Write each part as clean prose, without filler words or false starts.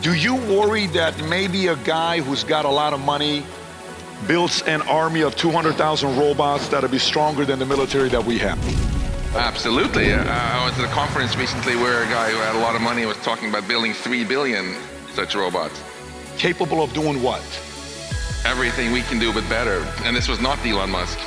Do you worry that maybe a guy who's got a lot of money builds an army of 200,000 robots that'll be stronger than the military that we have? Absolutely. I was at a conference recently where a guy who had a lot of money was talking about building 3 billion such robots. Capable of doing what? Everything we can do, but better. And this was not Elon Musk.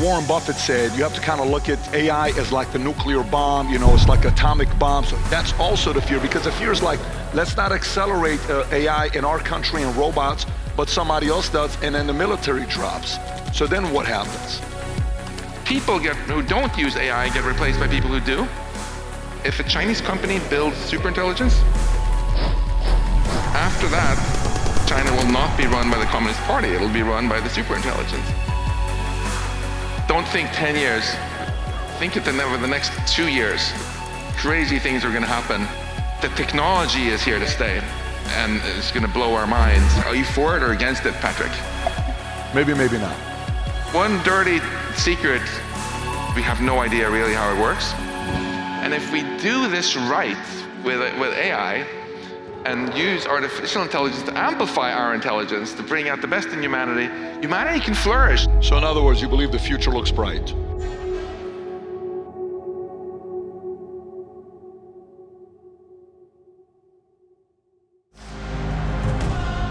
Warren Buffett said you have to kind of look at AI as like the nuclear bomb, it's like atomic bomb. So that's also the fear, because the fear is like, let's not accelerate AI in our country and robots, but somebody else does, and then the military drops. So then what happens? People who don't use AI get replaced by people who do. If a Chinese company builds superintelligence, after that, China will not be run by the Communist Party, it'll be run by the superintelligence. Don't think 10 years, think it over the next 2 years. Crazy things are gonna happen. The technology is here to stay, and it's gonna blow our minds. Are you for it or against it, Patrick? Maybe, maybe not. One dirty secret, we have no idea really how it works. And if we do this right with AI, and use artificial intelligence to amplify our intelligence, to bring out the best in humanity, humanity can flourish. So in other words, you believe the future looks bright?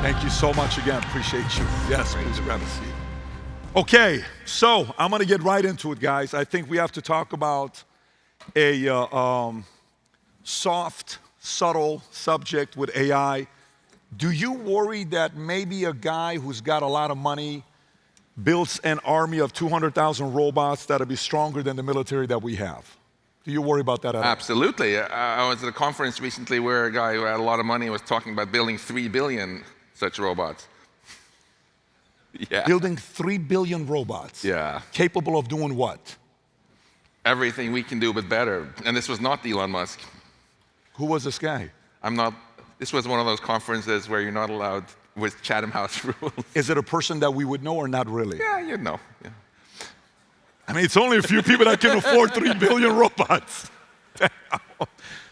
Thank you so much again, appreciate you. Yes, please grab a seat. Okay, so I'm gonna get right into it, guys. I think we have to talk about a soft, subtle subject with AI. Do you worry that maybe a guy who's got a lot of money builds an army of 200,000 robots that'll be stronger than the military that we have? Do you worry about that at all? Absolutely. I was at a conference recently where a guy who had a lot of money was talking about building 3 billion such robots. Yeah. Building 3 billion robots? Yeah. Capable of doing what? Everything we can do, but better. And this was not Elon Musk. Who was this guy? This was one of those conferences where you're not allowed with Chatham House rules. Is it a person that we would know or not really? Yeah, you'd know. Yeah. I mean, it's only a few people that can afford 3 billion robots.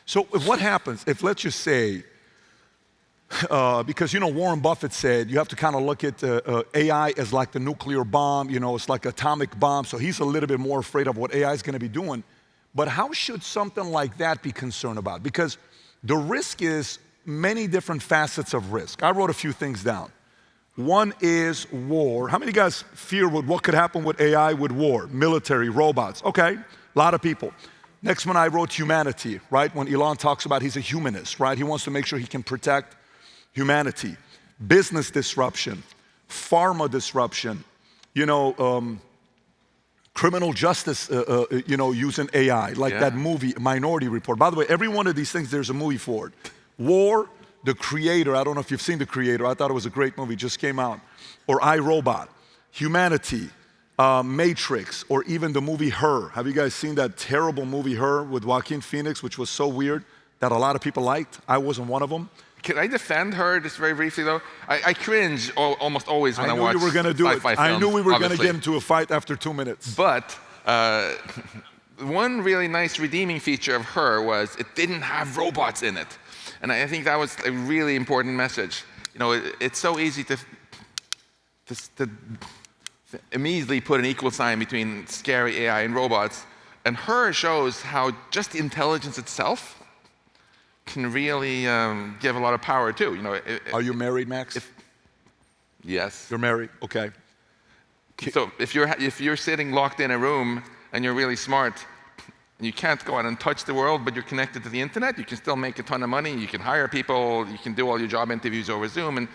So what happens if, let's just say, because Warren Buffett said you have to kind of look at AI as like the nuclear bomb, it's like atomic bomb, so he's a little bit more afraid of what AI is going to be doing. But how should something like that be concerned about? Because the risk is many different facets of risk. I wrote a few things down. One is war. How many guys fear what could happen with AI with war? Military, robots. Okay, a lot of people. Next one I wrote humanity, right? When Elon talks about he's a humanist, right? He wants to make sure he can protect humanity. Business disruption, pharma disruption, criminal justice, using AI, like that movie, Minority Report. By the way, every one of these things, there's a movie for it. War, The Creator, I don't know if you've seen The Creator, I thought it was a great movie, just came out. Or iRobot, Humanity, Matrix, or even the movie Her. Have you guys seen that terrible movie Her with Joaquin Phoenix, which was so weird that a lot of people liked? I wasn't one of them. Can I defend Her just very briefly though? I cringe almost always when I watch sci-fi films. I knew you were going to do it. I knew we were going to get into a fight after 2 minutes. But one really nice redeeming feature of Her was it didn't have robots in it. And I think that was a really important message. It's so easy to immediately put an equal sign between scary AI and robots. And Her shows how just the intelligence itself can really give a lot of power too. Are you married, Max? Yes. You're married, okay. So if you're sitting locked in a room and you're really smart, and you can't go out and touch the world, but you're connected to the internet, you can still make a ton of money, you can hire people, you can do all your job interviews over Zoom, and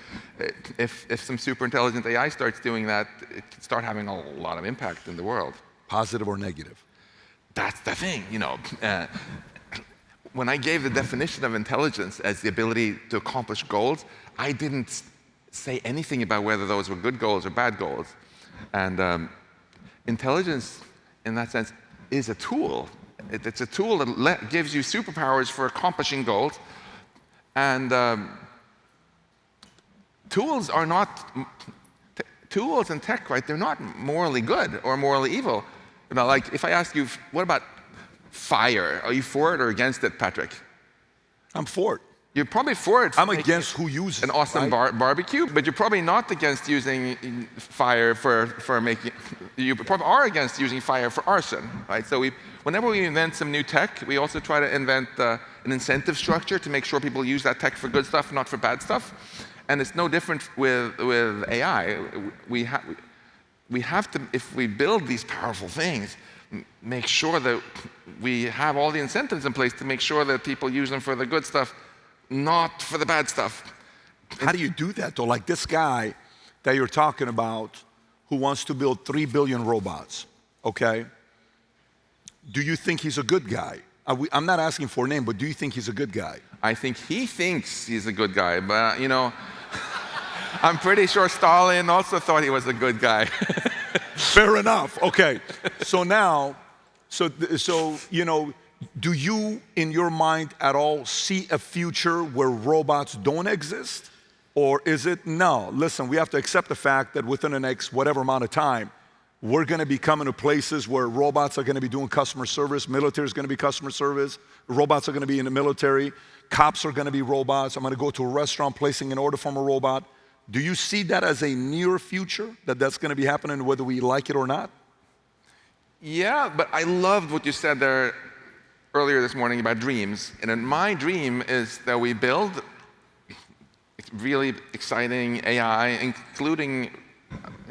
if some super intelligent AI starts doing that, it can start having a lot of impact in the world. Positive or negative? That's the thing, When I gave the definition of intelligence as the ability to accomplish goals, I didn't say anything about whether those were good goals or bad goals. And intelligence, in that sense, is a tool. It's a tool that gives you superpowers for accomplishing goals. And tools are not, tools and tech, right, they're not morally good or morally evil. Like if I ask you, what about fire? Are you for it or against it, Patrick? I'm for it. You're probably for it. I'm against who uses an awesome barbecue, but you're probably not against using fire for making. You probably are against using fire for arson, right? So whenever we invent some new tech, we also try to invent an incentive structure to make sure people use that tech for good stuff, not for bad stuff. And it's no different with AI. We have to, if we build these powerful things, make sure that we have all the incentives in place to make sure that people use them for the good stuff, not for the bad stuff. How do you do that though? Like this guy that you're talking about who wants to build 3 billion robots, okay? Do you think he's a good guy? I'm not asking for a name, but do you think he's a good guy? I think he thinks he's a good guy, but I'm pretty sure Stalin also thought he was a good guy. Fair enough, okay. So now, do you, in your mind at all, see a future where robots don't exist? Or is it, no, listen, we have to accept the fact that within the next whatever amount of time, we're gonna be coming to places where robots are gonna be doing customer service, military is gonna be customer service, robots are gonna be in the military, cops are gonna be robots, I'm gonna go to a restaurant placing an order from a robot. Do you see that as a near future, that's gonna be happening whether we like it or not? Yeah, but I loved what you said there earlier this morning about dreams. And then my dream is that we build really exciting AI, including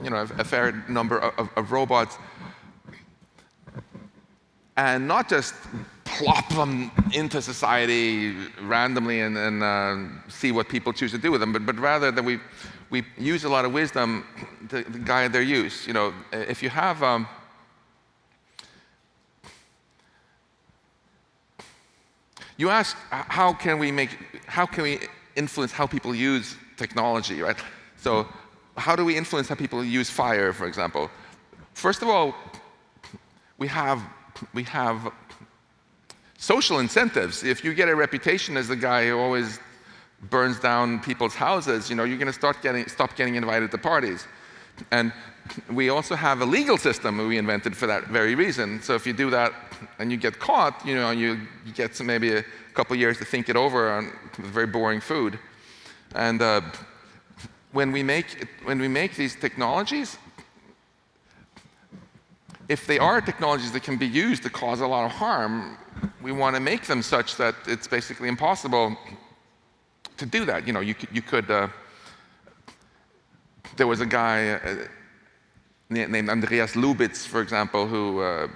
a fair number of robots, and not just plop them into society randomly and see what people choose to do with them, but rather that we use a lot of wisdom to guide their use. If you have you ask, how can we influence how people use technology, right? So how do we influence how people use fire, for example? First of all, we have social incentives. If you get a reputation as the guy who always burns down people's houses, you're going to stop getting invited to parties. And we also have a legal system we invented for that very reason. So if you do that and you get caught, you get maybe a couple years to think it over on very boring food. And when we make these technologies, if they are technologies that can be used to cause a lot of harm, we want to make them such that it's basically impossible to do that. You could. There was a guy named Andreas Lubitz, for example, who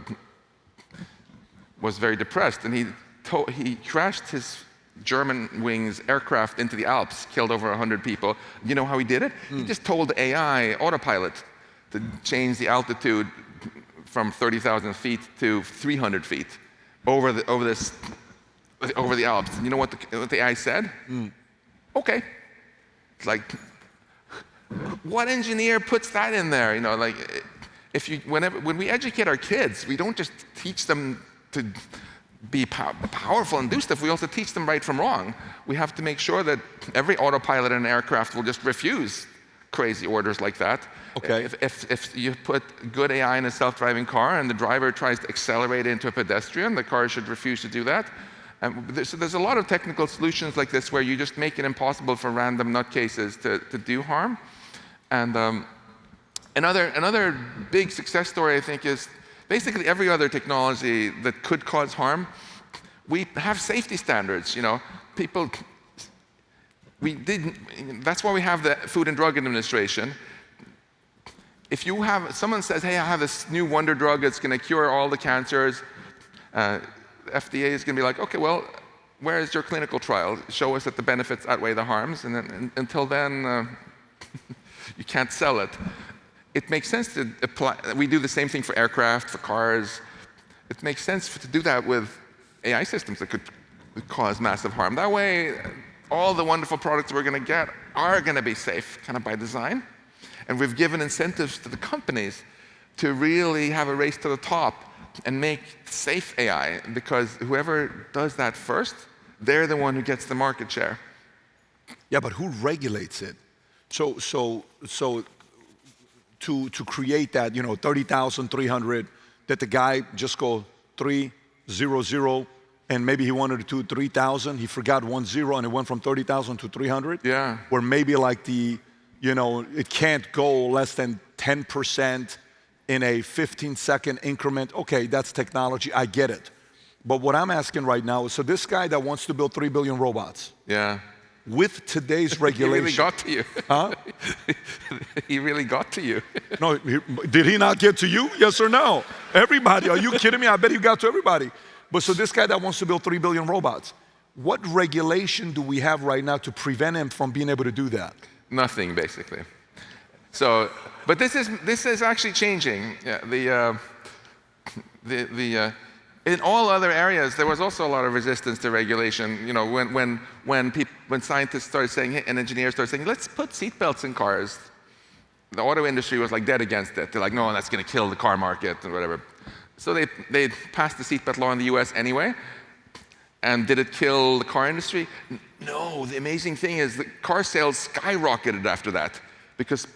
was very depressed, and he crashed his Germanwings aircraft into the Alps, killed over 100 people. You know how he did it? He just told AI autopilot to change the altitude from 30,000 feet to 300 feet over the Alps. And you know what the AI said? Okay. It's like, what engineer puts that in there? When we educate our kids, we don't just teach them to be powerful and do stuff. We also teach them right from wrong. We have to make sure that every autopilot in an aircraft will just refuse crazy orders like that. Okay. If you put good AI in a self-driving car and the driver tries to accelerate into a pedestrian, the car should refuse to do that. So there's a lot of technical solutions like this where you just make it impossible for random nutcases to do harm. And another big success story, I think, is basically every other technology that could cause harm, we have safety standards. That's why we have the Food and Drug Administration. If someone says, hey, I have this new wonder drug that's going to cure all the cancers, FDA is going to be like, okay, well, where is your clinical trial? Show us that the benefits outweigh the harms, and then, until then, you can't sell it. It makes sense to apply. We do the same thing for aircraft, for cars. It makes sense to do that with AI systems that could cause massive harm. That way, all the wonderful products we're going to get are going to be safe, kind of by design. And we've given incentives to the companies to really have a race to the top and make safe AI, because whoever does that first, they're the one who gets the market share. Yeah, but who regulates it? So to create that, 30,300, that the guy just go 300, and maybe he wanted to do 3,000. He forgot 1 0, and it went from 30,000 to 300. Yeah. Where maybe like it can't go less than 10% in a 15-second increment. Okay, that's technology. I get it. But what I'm asking right now is, so this guy that wants to build 3 billion robots. Yeah. With today's regulation. He really got to you. Huh? He really got to you. No, did he not get to you? Yes or no? Everybody. Are you kidding me? I bet he got to everybody. But so this guy that wants to build 3 billion robots, what regulation do we have right now to prevent him from being able to do that? Nothing, basically. So, but this is actually changing. Yeah, in all other areas, there was also a lot of resistance to regulation. You know, when scientists started saying, and engineers started saying, let's put seatbelts in cars, the auto industry was like dead against it. They're like, no, that's going to kill the car market and whatever. So they passed the seatbelt law in the US anyway. And did it kill the car industry? No, the amazing thing is that car sales skyrocketed after that because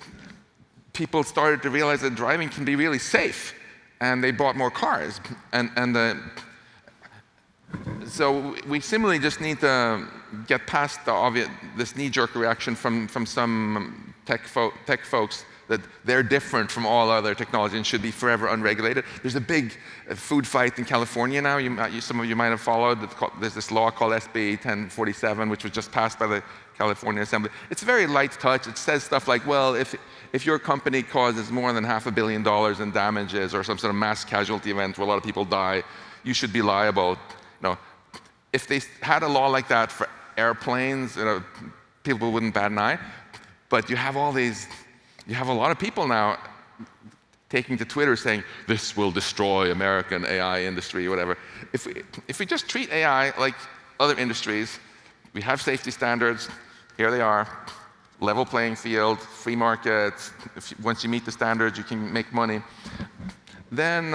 people started to realize that driving can be really safe. And they bought more cars. So we similarly just need to get past this knee-jerk reaction from some tech folks that they're different from all other technology and should be forever unregulated. There's a big food fight in California now. Some of you might have followed. There's this law called SB 1047, which was just passed by the California Assembly. It's a very light touch. It says stuff like, well, if your company causes more than $500 million in damages or some sort of mass casualty event where a lot of people die, you should be liable. If they had a law like that for airplanes, people wouldn't bat an eye. But you have a lot of people now taking to Twitter saying, this will destroy American AI industry, whatever. If we just treat AI like other industries, we have safety standards, here they are, level playing field, free market, once you meet the standards, you can make money, then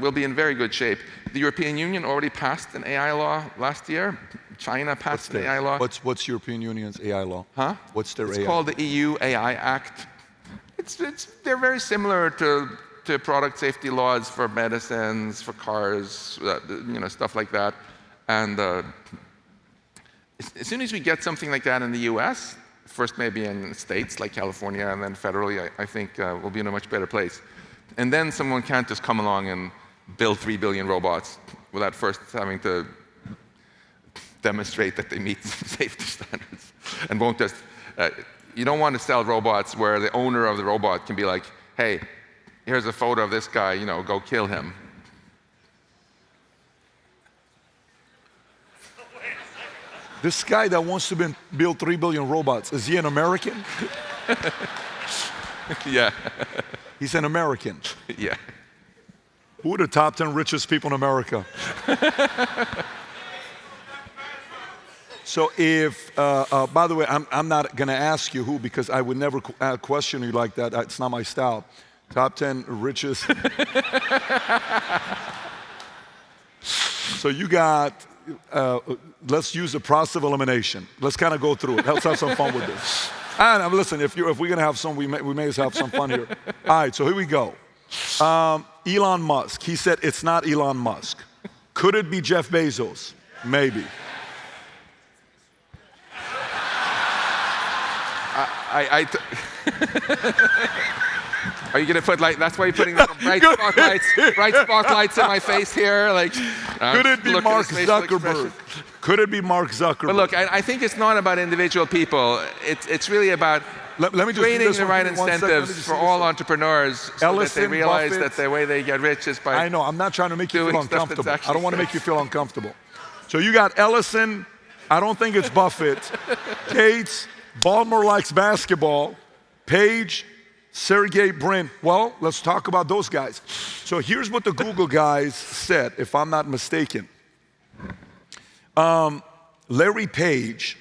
we'll be in very good shape. The European Union already passed an AI law last year. China passed an AI law. What's European Union's AI law? Huh? What's their AI? It's called the EU AI Act. They're very similar to product safety laws for medicines, for cars, stuff like that. And as soon as we get something like that in the US, first maybe in states like California, and then federally, I think we'll be in a much better place. And then someone can't just come along and build 3 billion robots without first having to demonstrate that they meet safety standards. And won't just, you don't want to sell robots where the owner of the robot can be like, hey, here's a photo of this guy, go kill him. This guy that wants to build 3 billion robots, is he an American? Yeah. He's an American. Yeah. Who are the top 10 richest people in America? So if, by the way, I'm not going to ask you who, because I would never question you like that. It's not my style. Top 10 richest. So you got, let's use the process of elimination. Let's kind of go through it. Let's have some fun with this. And listen, if we're going to have some, we may have some fun here. All right, so here we go. Elon Musk. He said it's not Elon Musk. Could it be Jeff Bezos? Maybe. Are you going to put that's why you're putting bright spotlights in my face here? Could it be Mark Zuckerberg? Could it be Mark Zuckerberg? But look, I think it's not about individual people. It's really about creating the right incentives for all entrepreneurs so that they realize that the way they get rich is by I know, I'm not trying to make you feel uncomfortable. I don't want to make you feel uncomfortable. So you got Ellison, I don't think it's Buffett, Gates, Baltimore likes basketball, Page, Sergey Brin. Well, let's talk about those guys. So here's what the Google guys said, if I'm not mistaken. Larry Page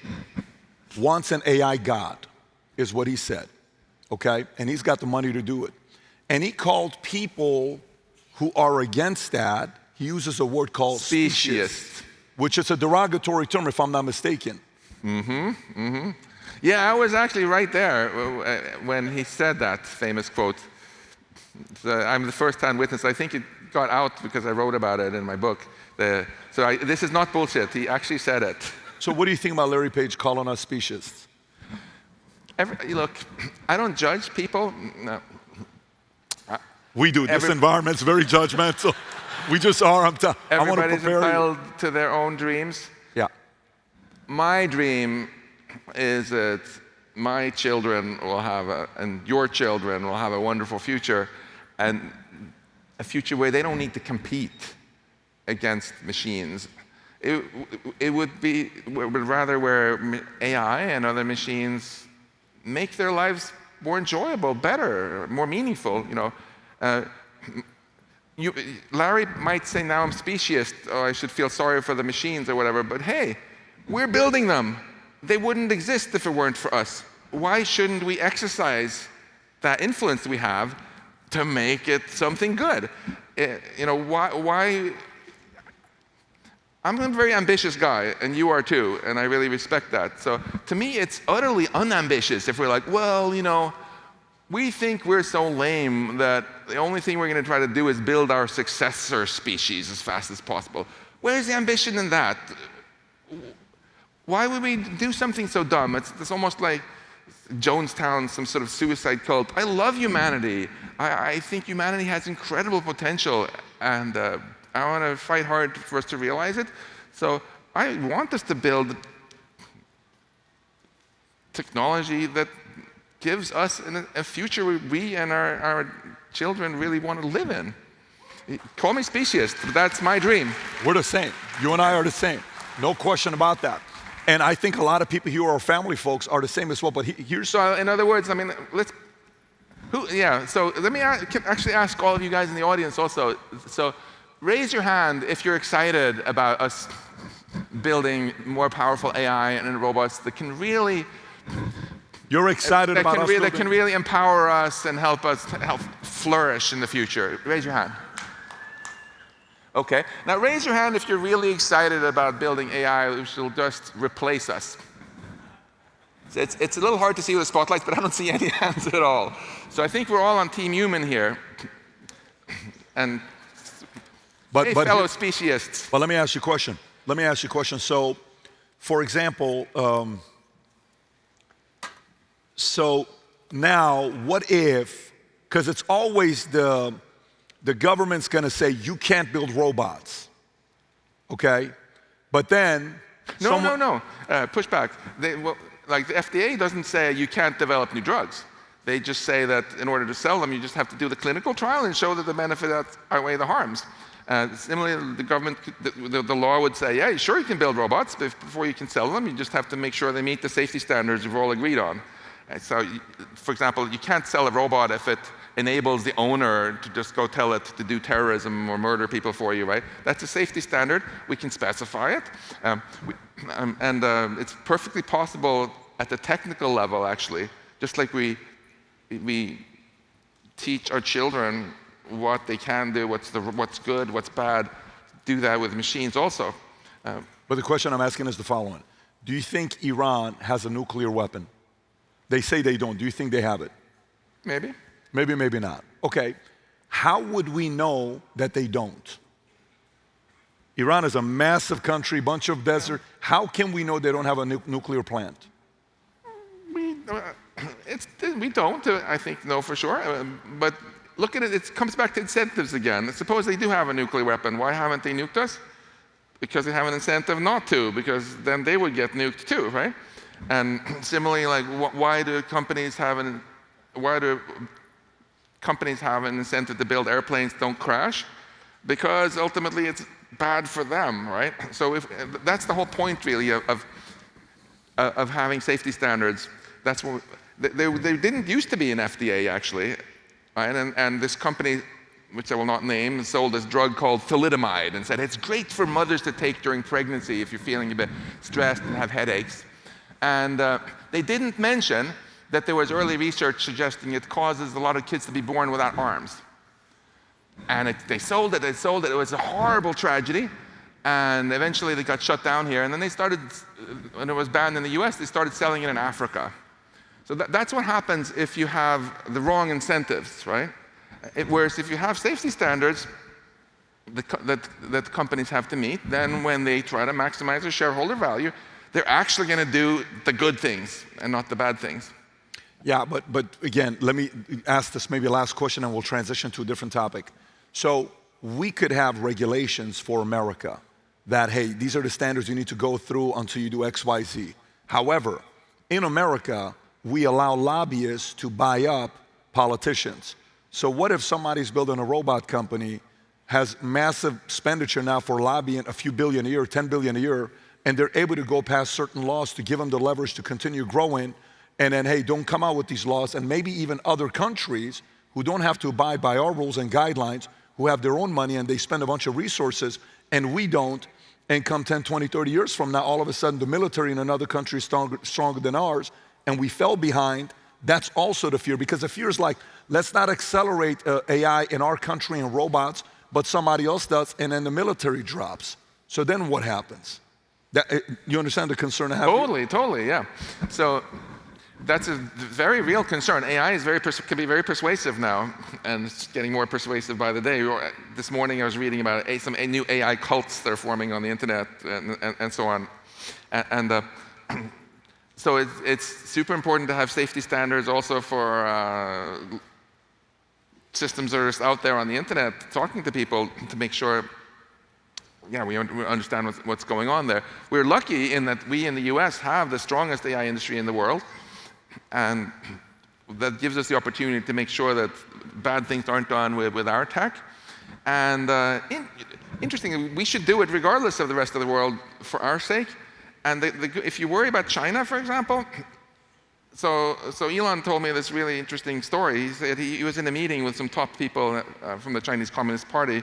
wants an AI god, is what he said, okay? And he's got the money to do it. And he called people who are against that, he uses a word called specious, which is a derogatory term, if I'm not mistaken. Yeah, I was actually right there when he said that famous quote. I'm the first-hand witness. I think got out because I wrote about it in my book. This is not bullshit. He actually said it. So what do you think about Larry Page calling us specious? Look, I don't judge people. No. We do. This environment's very judgmental. We just are. Everybody's entitled to their own dreams. Yeah. My dream is that my children will have and your children will have a wonderful future, and a future where they don't need to compete against machines. It would rather where AI and other machines make their lives more enjoyable, better, more meaningful. Larry might say, now I'm speciest, or I should feel sorry for the machines or whatever, but hey, we're building them. They wouldn't exist if it weren't for us. Why shouldn't we exercise that influence we have to make it something good? Why? I'm a very ambitious guy, and you are too, and I really respect that. So to me, it's utterly unambitious if we're like, well, we think we're so lame that the only thing we're going to try to do is build our successor species as fast as possible. Where's the ambition in that? Why would we do something so dumb? It's almost like Jonestown, some sort of suicide cult. I love humanity. I think humanity has incredible potential, and I want to fight hard for us to realize it. So I want us to build technology that gives us a future we and our children really want to live in. Call me specious, but that's my dream. We're the same. You and I are the same. No question about that. And I think a lot of people here, our family folks, are the same as well. But here's... So in other words, I mean, so let me actually ask all of you guys in the audience also. So raise your hand if you're excited about us building more powerful AI and robots that can really... You're excited about us building... That can really empower us and help us flourish in the future. Raise your hand. Okay. Now raise your hand if you're really excited about building AI which will just replace us. It's a little hard to see with the spotlights, but I don't see any hands at all. So I think we're all on Team Human here. And fellow speciesists. But let me ask you a question. So, for example, so now what if, because it's always the government's going to say you can't build robots, okay? But then... No. Push back. Like the FDA doesn't say you can't develop new drugs. They just say that in order to sell them, you just have to do the clinical trial and show that the benefits outweigh the harms. Similarly, the government, the law would say, yeah, sure you can build robots, but before you can sell them, you just have to make sure they meet the safety standards we've all agreed on. So, for example, you can't sell a robot if it enables the owner to just go tell it to do terrorism or murder people for you, right? That's a safety standard. We can specify it. It's perfectly possible at the technical level, actually, just like we teach our children what they can do, what's good, what's bad, do that with machines also. But the question I'm asking is the following. Do you think Iran has a nuclear weapon? They say they don't. Do you think they have it? Maybe. Maybe, maybe not. Okay. How would we know that they don't? Iran is a massive country, bunch of desert. How can we know they don't have a nuclear plant? We don't, I think, know for sure. But look at it, it comes back to incentives again. Suppose they do have a nuclear weapon. Why haven't they nuked us? Because they have an incentive not to, because then they would get nuked too, right? And similarly, like, why do companies have an incentive to build airplanes that don't crash? Because ultimately it's bad for them, right? So that's the whole point, really, of having safety standards. That's what they didn't used to be an FDA, actually, right? And this company, which I will not name, sold this drug called thalidomide and said it's great for mothers to take during pregnancy if you're feeling a bit stressed and have headaches. And they didn't mention that there was early research suggesting it causes a lot of kids to be born without arms. And they sold it. It was a horrible tragedy. And eventually they got shut down here. And then they started, when it was banned in the US, they started selling it in Africa. So that's what happens if you have the wrong incentives, right? Whereas if you have safety standards, that companies have to meet, then when they try to maximize their shareholder value, they're actually going to do the good things and not the bad things. Yeah, but again, let me ask this maybe last question and we'll transition to a different topic. So we could have regulations for America that, hey, these are the standards you need to go through until you do X, Y, Z. However, in America, we allow lobbyists to buy up politicians. So what if somebody's building a robot company, has massive expenditure now for lobbying, a few billion a year, 10 billion a year, and they're able to go past certain laws to give them the leverage to continue growing, and then, hey, don't come out with these laws, and maybe even other countries who don't have to abide by our rules and guidelines, who have their own money and they spend a bunch of resources, and we don't, and come 10, 20, 30 years from now, all of a sudden the military in another country is stronger than ours, and we fell behind. That's also the fear, because the fear is like, let's not accelerate AI in our country and robots, but somebody else does, and then the military drops. So then what happens? You understand the concern I have? Totally, yeah. So that's a very real concern. AI can be very persuasive now, and it's getting more persuasive by the day. This morning I was reading about some new AI cults that are forming on the internet and so on. So it's super important to have safety standards also for systems that are out there on the internet, talking to people to make sure, yeah, we understand what's going on there. We're lucky in that we in the US have the strongest AI industry in the world, and that gives us the opportunity to make sure that bad things aren't done with our tech. And interestingly, we should do it regardless of the rest of the world for our sake. And if you worry about China, for example, so Elon told me this really interesting story. He said he was in a meeting with some top people from the Chinese Communist Party,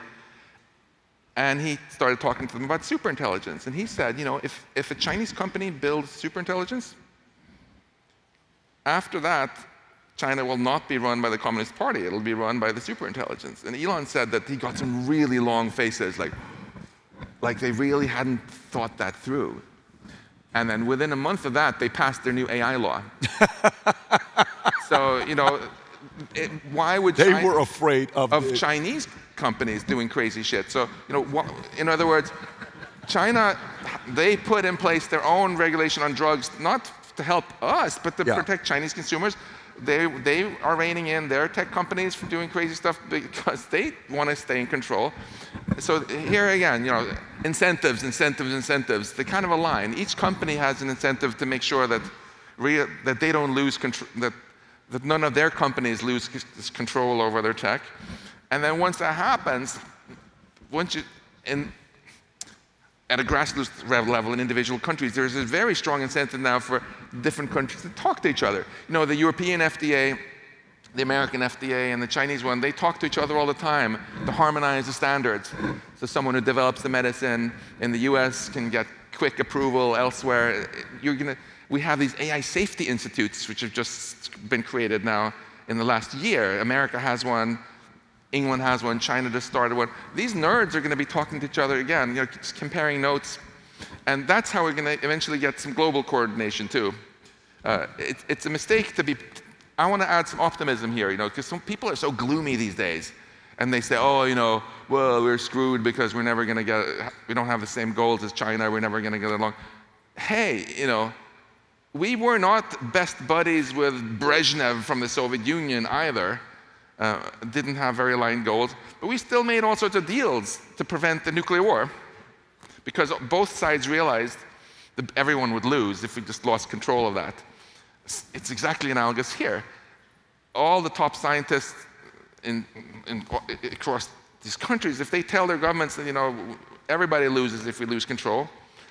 and he started talking to them about superintelligence. And he said, you know, if a Chinese company builds superintelligence, after that, China will not be run by the Communist Party. It'll be run by the superintelligence. And Elon said that he got some really long faces, like they really hadn't thought that through. And then within a month of that, they passed their new AI law. So, you know, why would they were afraid of Chinese companies doing crazy shit? So, you know, in other words, China, they put in place their own regulation on drugs, not to help us, but to protect Chinese consumers. They are reining in their tech companies from doing crazy stuff because they want to stay in control. So here again, you know, incentives, they kind of align. Each company has an incentive to make sure that they don't lose control, that none of their companies lose control over their tech. And then once that happens, at a grassroots level in individual countries, there's a very strong incentive now for different countries to talk to each other. You know, the European FDA, the American FDA, and the Chinese one, they talk to each other all the time to harmonize the standards. So someone who develops the medicine in the US can get quick approval elsewhere. We have these AI safety institutes, which have just been created now in the last year. America has one. England has one, China just started one. These nerds are going to be talking to each other again, you know, just comparing notes. And that's how we're going to eventually get some global coordination too. It's a mistake to be, I want to add some optimism here, you know, because some people are so gloomy these days. And they say, oh, you know, well, we're screwed because we're never going to we don't have the same goals as China, we're never going to get along. Hey, you know, we were not best buddies with Brezhnev from the Soviet Union either. Didn't have very aligned goals, but we still made all sorts of deals to prevent the nuclear war, because both sides realized that everyone would lose if we just lost control of that. It's exactly analogous here. All the top scientists across these countries, if they tell their governments that, you know, everybody loses if we lose control,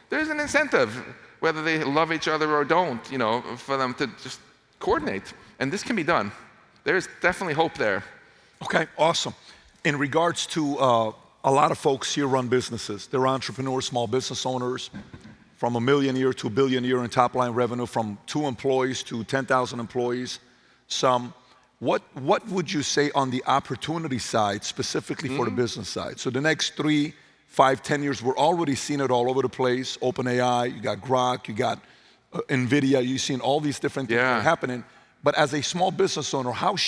there's an incentive, whether they love each other or don't, you know, for them to just coordinate. And this can be done. There's definitely hope there. Okay, awesome. In regards to a lot of folks here run businesses. They're entrepreneurs, small business owners, from $1 million a year to $1 billion a year in top line revenue, from 2 employees to 10,000 employees. What would you say on the opportunity side, specifically for the business side? So the next 3, 5, 10 years, we're already seeing it all over the place. OpenAI, you got Grok, you got NVIDIA, you've seen all these different things happening. But as a small business owner, what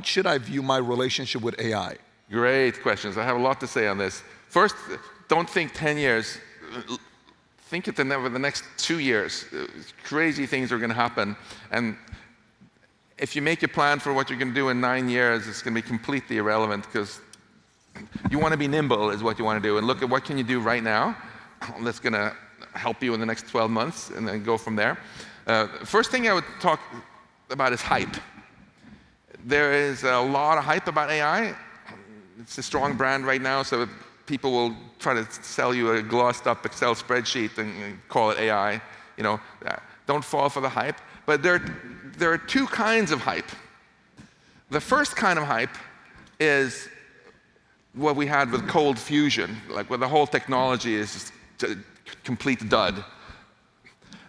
should I view my relationship with AI? Great questions. I have a lot to say on this. First, don't think 10 years. Think it over the next 2 years. Crazy things are going to happen. And if you make a plan for what you're going to do in 9 years, it's going to be completely irrelevant, because you want to be nimble is what you want to do. And look at what can you do right now that's going to help you in the next 12 months, and then go from there. First thing I would talk about is hype. There is a lot of hype about AI. It's a strong brand right now, so people will try to sell you a glossed up Excel spreadsheet and call it AI. You know, don't fall for the hype. But there are two kinds of hype. The first kind of hype is what we had with cold fusion, like where the whole technology is just a complete dud.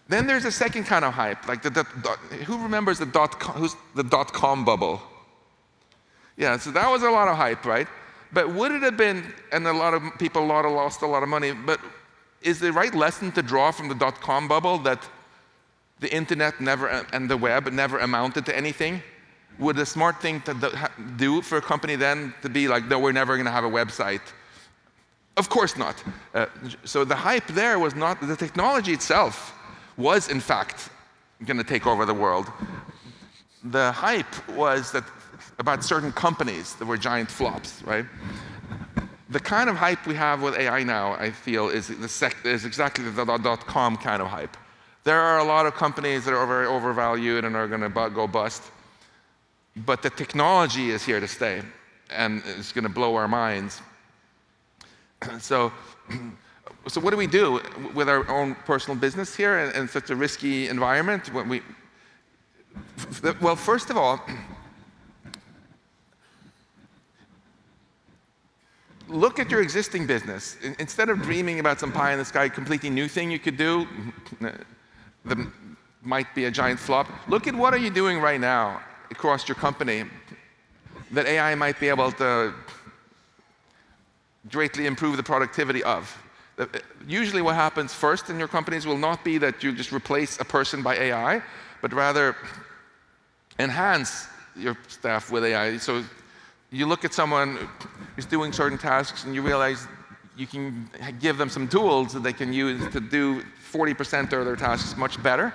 Then there's a second kind of hype, like who remembers the dot-com bubble? Yeah, so that was a lot of hype, right? But would it have been, and a lot of people lost a lot of money, but is the right lesson to draw from the dot-com bubble that the internet never, and the web never amounted to anything? Would the smart thing to do for a company then to be like, no, we're never going to have a website? Of course not. So the hype there was not, the technology itself was in fact going to take over the world. The hype was that about certain companies that were giant flops, right? The kind of hype we have with AI now, I feel, is exactly the .com kind of hype. There are a lot of companies that are very overvalued and are going to go bust, but the technology is here to stay, and it's going to blow our minds. So what do we do with our own personal business here in such a risky environment? Well, first of all, look at your existing business. Instead of dreaming about some pie in the sky, completely new thing you could do that might be a giant flop, look at what are you doing right now across your company that AI might be able to greatly improve the productivity of. Usually what happens first in your companies will not be that you just replace a person by AI, but rather enhance your staff with AI. So you look at someone who's doing certain tasks and you realize you can give them some tools that they can use to do 40% of their tasks much better.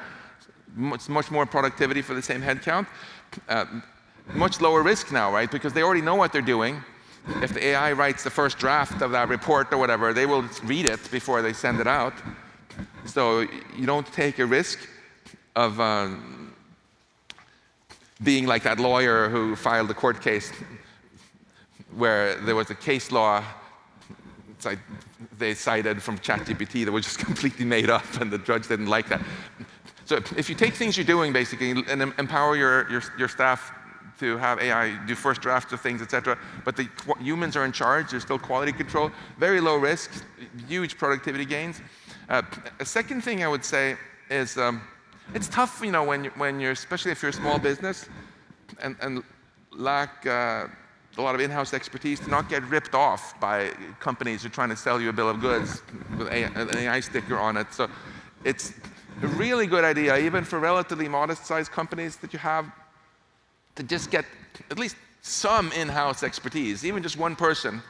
It's much more productivity for the same headcount. Much lower risk now, right? Because they already know what they're doing. If the AI writes the first draft of that report or whatever, they will read it before they send it out. So you don't take a risk of being like that lawyer who filed a court case where there was a case law they cited from ChatGPT that was just completely made up, and the judge didn't like that. So if you take things you're doing basically and empower your staff to have AI do first drafts of things, etc., but the humans are in charge, there's still quality control, very low risk, huge productivity gains. A second thing I would say is it's tough, you know, when you're, especially if you're a small business and lack a lot of in-house expertise, to not get ripped off by companies who are trying to sell you a bill of goods with an AI sticker on it. So it's a really good idea, even for relatively modest-sized companies that you have, to just get at least some in-house expertise. Even just one person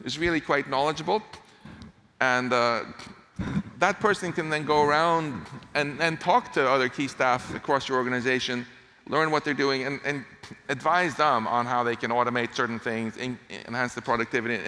is really quite knowledgeable, and that person can then go around and talk to other key staff across your organization, learn what they're doing, and advise them on how they can automate certain things, enhance the productivity,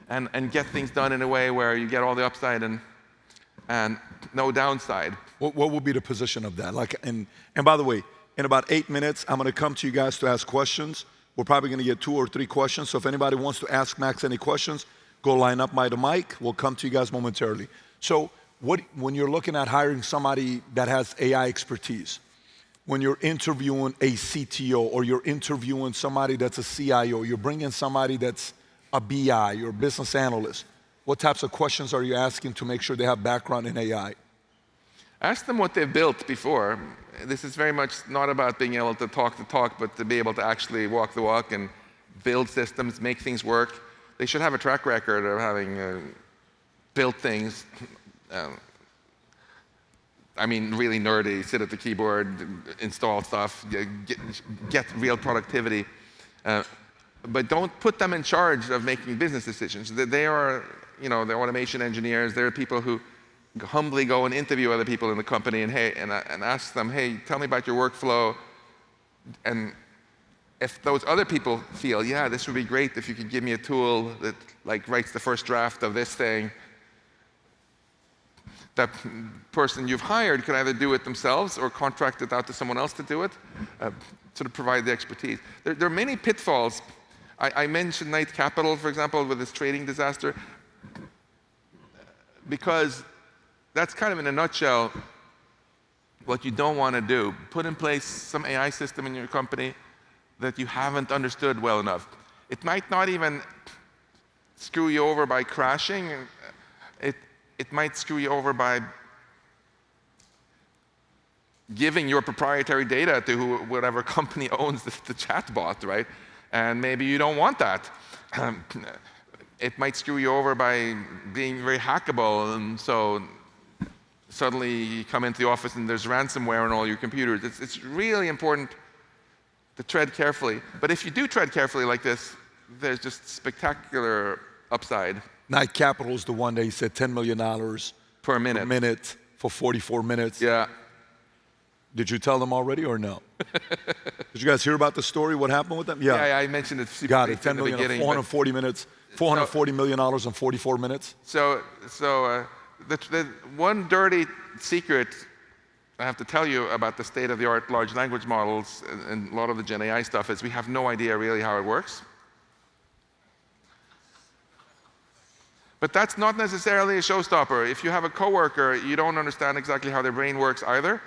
and get things done in a way where you get all the upside and no downside. What will be the position of that? Like, and by the way, in about 8 minutes, I'm going to come to you guys to ask questions. We're probably going to get 2 or 3 questions. So if anybody wants to ask Max any questions, go line up by the mic. We'll come to you guys momentarily. So when you're looking at hiring somebody that has AI expertise, when you're interviewing a CTO or you're interviewing somebody that's a CIO, you're bringing somebody that's a BI or business analyst, what types of questions are you asking to make sure they have background in AI? Ask them what they've built before. This is very much not about being able to talk the talk, but to be able to actually walk the walk and build systems, make things work. They should have a track record of having built things. I mean, really nerdy, sit at the keyboard, install stuff, get real productivity. but don't put them in charge of making business decisions. They are, they're automation engineers. They're people who humbly go and interview other people in the company and ask them, hey, tell me about your workflow. And if those other people feel, yeah, this would be great if you could give me a tool that writes the first draft of this thing, that person you've hired can either do it themselves or contract it out to someone else to do it, sort of provide the expertise. There are many pitfalls. I mentioned Knight Capital, for example, with this trading disaster, because that's kind of in a nutshell what you don't want to do. Put in place some AI system in your company that you haven't understood well enough. It might not even screw you over by crashing. It might screw you over by giving your proprietary data to whatever company owns the chatbot, right? And maybe you don't want that. It might screw you over by being very hackable, and so suddenly you come into the office and there's ransomware on all your computers. It's really important to tread carefully. But if you do tread carefully like this, there's just spectacular upside. Knight Capital is the one that he said $10 million per minute for 44 minutes. Yeah. Did you tell them already or no? Did you guys hear about the story? What happened with them? Yeah, I mentioned it super Got it. in the beginning. 440 minutes. $440 million in 44 minutes. So the one dirty secret I have to tell you about the state-of-the-art large language models and a lot of the Gen AI stuff is we have no idea really how it works. But that's not necessarily a showstopper. If you have a coworker, you don't understand exactly how their brain works either,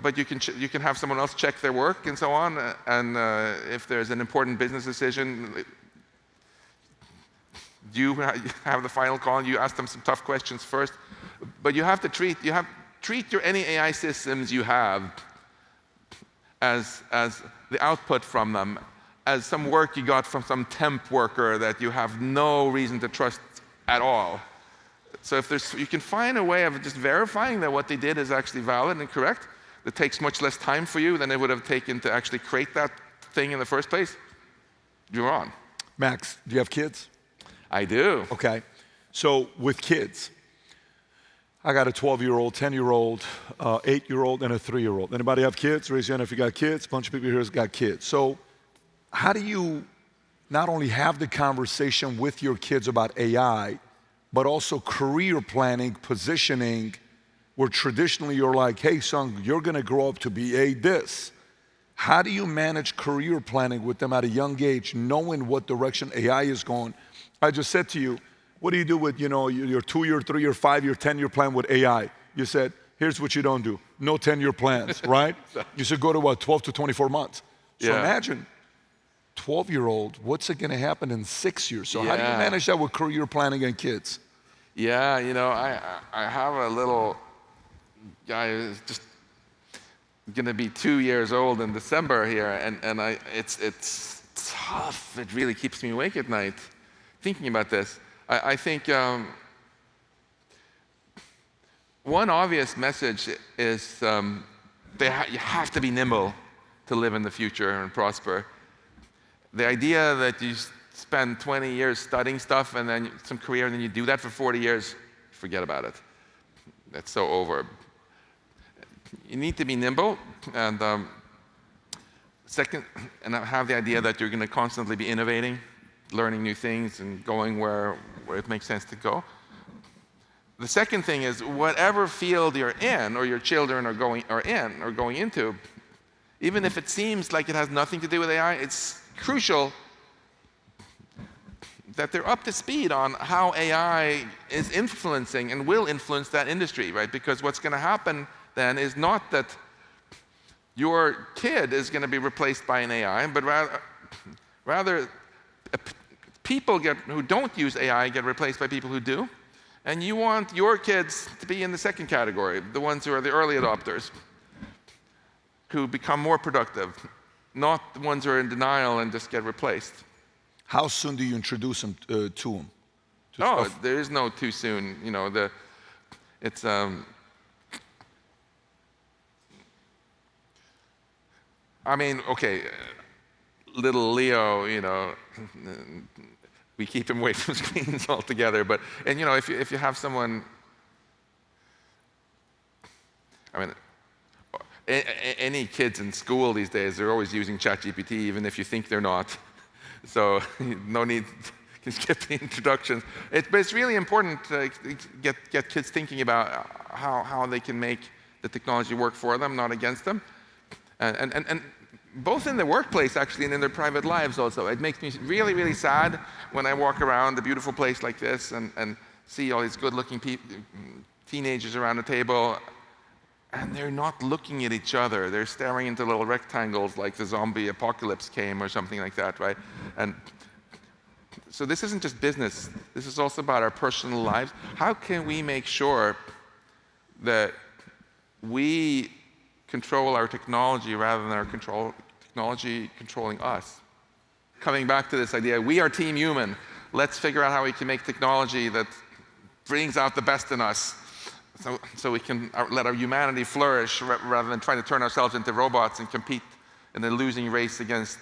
but you can have someone else check their work and so on. And if there's an important business decision, you have the final call. You ask them some tough questions first, but you have to treat your any AI systems you have as the output from them, as some work you got from some temp worker that you have no reason to trust at all. So if you can find a way of just verifying that what they did is actually valid and correct, that takes much less time for you than it would have taken to actually create that thing in the first place, you're on. Max, do you have kids? I do. Okay. So with kids, I got a 12-year-old, 10-year-old, 8-year-old, and a 3-year-old. Anybody have kids? Raise your hand if you got kids. A bunch of people here has got kids. So how do you not only have the conversation with your kids about AI, but also career planning, positioning, where traditionally you're like, hey, son, you're going to grow up to be a this. How do you manage career planning with them at a young age, knowing what direction AI is going? I just said to you, what do you do with your 2-year, 3-year, 5-year, 10-year plan with AI? You said, here's what you don't do. No 10-year plans, right? You should go to what, 12 to 24 months. So imagine, 12-year-old, what's going to happen in 6 years? So how do you manage that with career planning and kids? Yeah, I have a little guy who's just going to be 2 years old in December here, and it's tough. It really keeps me awake at night thinking about this. I think one obvious message is you have to be nimble to live in the future and prosper. The idea that you spend 20 years studying stuff and then some career and then you do that for 40 years, forget about it. That's so over. You need to be nimble, and second, and have the idea that you're going to constantly be innovating, learning new things and going where it makes sense to go. The second thing is whatever field you're in or your children are going into, even if it seems like it has nothing to do with AI, it's crucial that they're up to speed on how AI is influencing and will influence that industry, right? Because what's going to happen then is not that your kid is going to be replaced by an AI, but rather people who don't use AI get replaced by people who do. And you want your kids to be in the second category, the ones who are the early adopters, who become more productive, not the ones who are in denial and just get replaced. How soon do you introduce them to them? Oh, there is no too soon. It's I mean, okay, little Leo, we keep him away from screens altogether. But if you have someone, I mean, any kids in school these days, they're always using ChatGPT, even if you think they're not. So no need to skip the introductions. But it's really important to get kids thinking about how they can make the technology work for them, not against them. And both in the workplace, actually, and in their private lives also. It makes me really, really sad when I walk around a beautiful place like this and see all these good-looking teenagers around the table, and they're not looking at each other. They're staring into little rectangles like the zombie apocalypse came or something like that, right? And so this isn't just business. This is also about our personal lives. How can we make sure that we control our technology rather than our technology controlling us? Coming back to this idea, we are Team Human. Let's figure out how we can make technology that brings out the best in us, so we can let our humanity flourish rather than trying to turn ourselves into robots and compete in a losing race against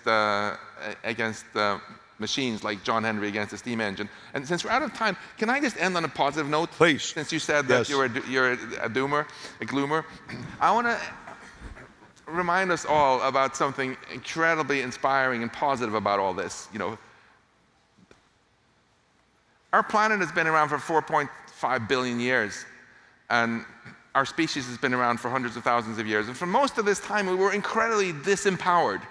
machines like John Henry against the steam engine. And since we're out of time, can I just end on a positive note? Please. Since you said that you're a gloomer. I want to remind us all about something incredibly inspiring and positive about all this. Our planet has been around for 4.5 billion years, and our species has been around for hundreds of thousands of years. And for most of this time, we were incredibly disempowered,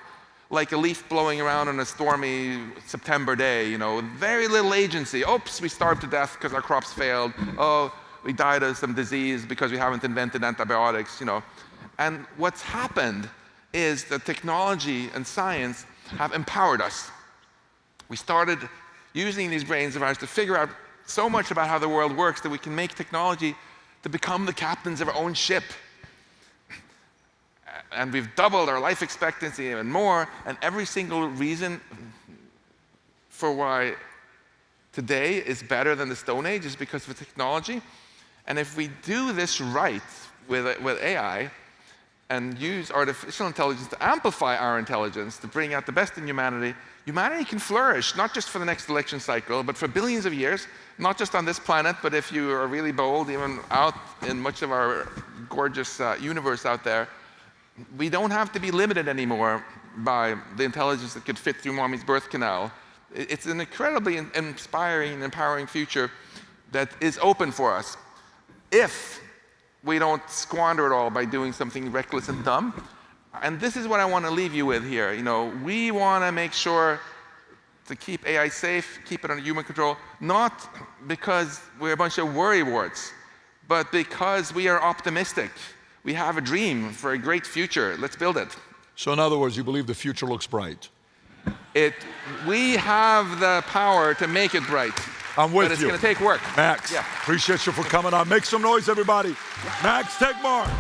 like a leaf blowing around on a stormy September day, very little agency. Oops, we starved to death because our crops failed. Oh, we died of some disease because we haven't invented antibiotics, And what's happened is that technology and science have empowered us. We started using these brains of ours to figure out so much about how the world works that we can make technology to become the captains of our own ship. And we've doubled our life expectancy and more, and every single reason for why today is better than the Stone Age is because of technology. And if we do this right with AI and use artificial intelligence to amplify our intelligence, to bring out the best in humanity, humanity can flourish, not just for the next election cycle, but for billions of years, not just on this planet, but if you are really bold, even out in much of our gorgeous universe out there. We don't have to be limited anymore by the intelligence that could fit through mommy's birth canal. It's an incredibly inspiring and empowering future that is open for us if we don't squander it all by doing something reckless and dumb. And this is what I want to leave you with here. We want to make sure to keep AI safe, keep it under human control, not because we're a bunch of worrywarts, but because we are optimistic. We have a dream for a great future. Let's build it. So in other words, you believe the future looks bright? We have the power to make it bright. I'm with you. But it's going to take work. Max, appreciate you for coming on. Make some noise, everybody. Max Tegmark.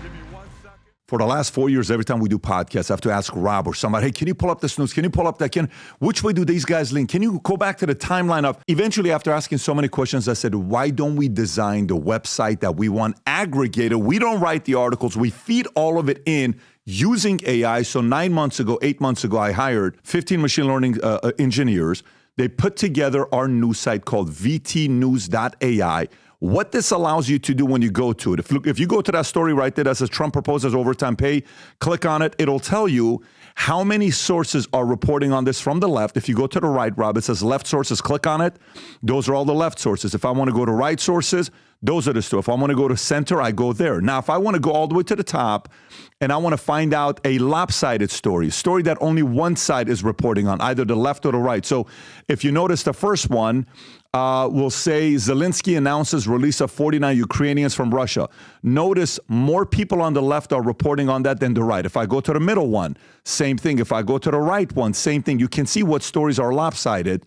Give me 1 second. For the last 4 years, every time we do podcasts, I have to ask Rob or somebody, hey, can you pull up this news? Can you pull up that? Which way do these guys lean? Can you go back to the timeline of, eventually after asking so many questions, I said, why don't we design the website that we want aggregated? We don't write the articles. We feed all of it in using AI. So 8 months ago, I hired 15 machine learning engineers. They put together our news site called vtnews.ai. What this allows you to do when you go to it, if you go to that story right there that says Trump proposes overtime pay, click on it. It'll tell you how many sources are reporting on this from the left. If you go to the right, Rob, it says left sources. Click on it. Those are all the left sources. If I want to go to right sources, those are the two. If I want to go to center, I go there. Now, if I want to go all the way to the top and I want to find out a lopsided story that only one side is reporting on, either the left or the right. So if you notice the first one, will say Zelensky announces release of 49 Ukrainians from Russia. Notice more people on the left are reporting on that than the right. If I go to the middle one, same thing. If I go to the right one, same thing. You can see what stories are lopsided.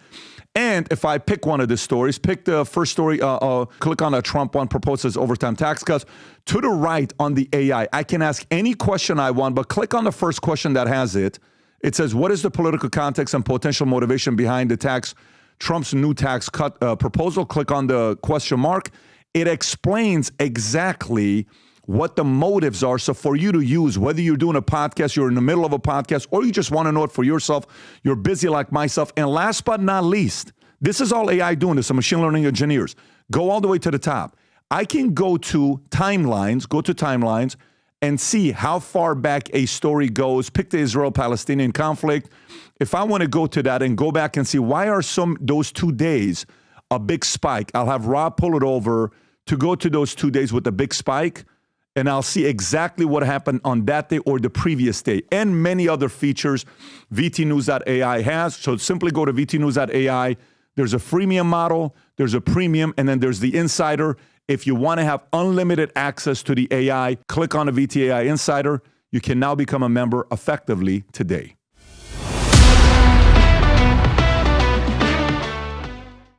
And if I pick one of the stories, pick the first story, click on a Trump one, proposes overtime tax cuts. To the right on the AI, I can ask any question I want, but click on the first question that has it. It says, what is the political context and potential motivation behind the Trump's new tax cut proposal? Click on the question mark. It explains exactly what the motives are. So for you to use, whether you're doing a podcast, you're in the middle of a podcast, or you just want to know it for yourself, you're busy like myself. And last but not least, this is all AI doing this, some machine learning engineers. Go all the way to the top. I can go to timelines, and see how far back a story goes. Pick the Israel-Palestinian conflict. If I want to go to that and go back and see why are those 2 days a big spike, I'll have Rob pull it over to go to those 2 days with a big spike, and I'll see exactly what happened on that day or the previous day, and many other features VTnews.ai has. So simply go to VTnews.ai. There's a freemium model, there's a premium, and then there's the insider. If you want to have unlimited access to the AI, click on the VTAI Insider. You can now become a member effectively today.